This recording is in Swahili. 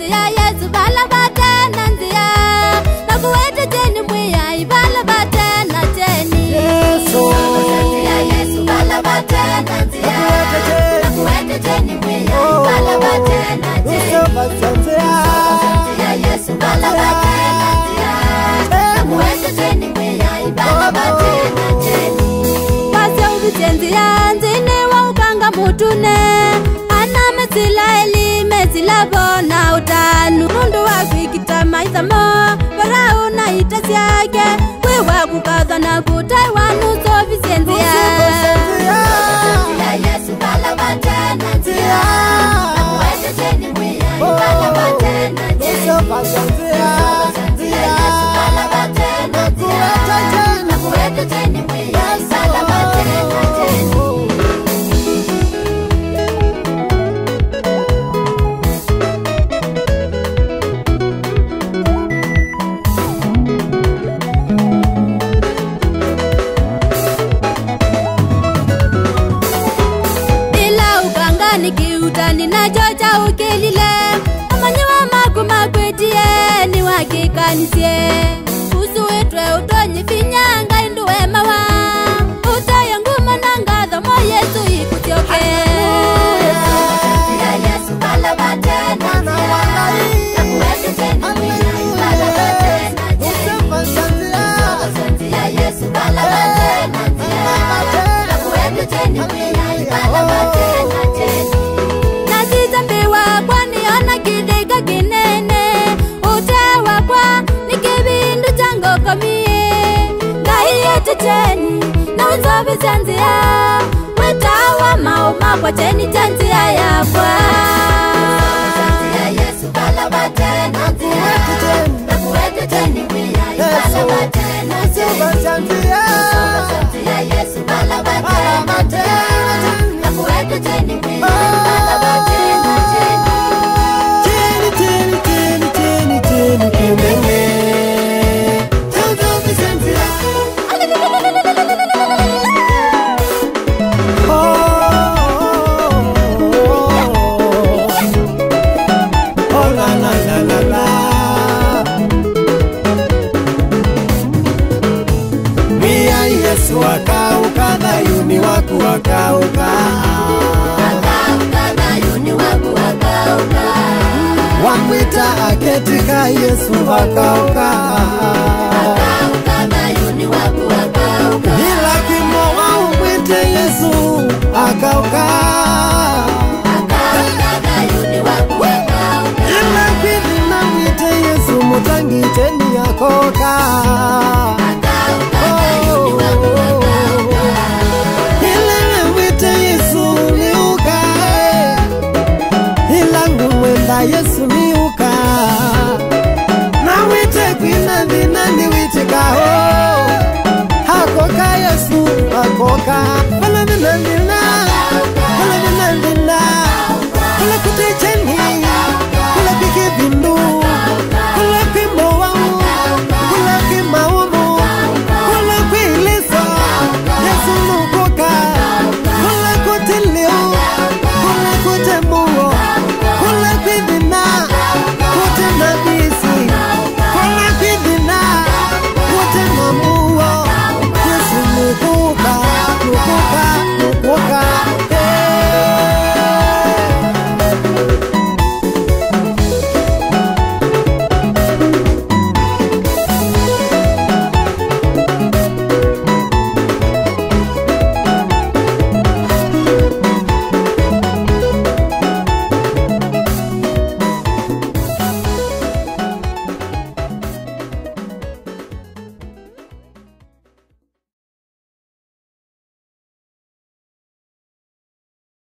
nzia Yesu bala batena nzia na kuwete teni mwiya ibala batena teni Yesu nzia Yesu bala batena nzia na kuwete teni mwiya ibala batena teni nzia Yesu bala batena nzia na kuwete teni mwiya ibala batena teni basi ubitenzia nzine wa ukanga mutune Mesila mesila bona utanu mundu wafikita maithamo para unaita siake wewa kukaza na kutai wanu sofisenzia Yesu bala batena nzia nakuwete teni mwiya ibala batena nzia Yesu bala batena nzia nakuwete teni mwiya ibala batena nzia Nikiutani na joja ukelile amanyewa makuma kwetie ni wakikanisie usuetwe utonyi finyanga induwe mawa utayanguma nangatho mo Yesu ikutioke Yesu bala batena nakuwete teni mwiya ibala batena Yesu bala batena nakuwete teni mwiya ibala batena Teni na unzobe zanzia wetawa maoma kwa teni tanzia yakwa Yesu bala batena nzia na kuwete teni mwiya ibala batena nzia Yesu bala batena nzia na kuwete teni mwiya ibala batena Wakauka Dayuni waku wakauka Dayuni waku wakauka wamwita aketika Yesu wakauka Dayuni waku wakauka ila kimo waumwite Yesu akauka Dayuni waku wakauka ila kini na mwite Yesu mutangi teni yakoka Yesu miuka na wite kwina dina ni witika ho hakoka Yesu hakoka wala nani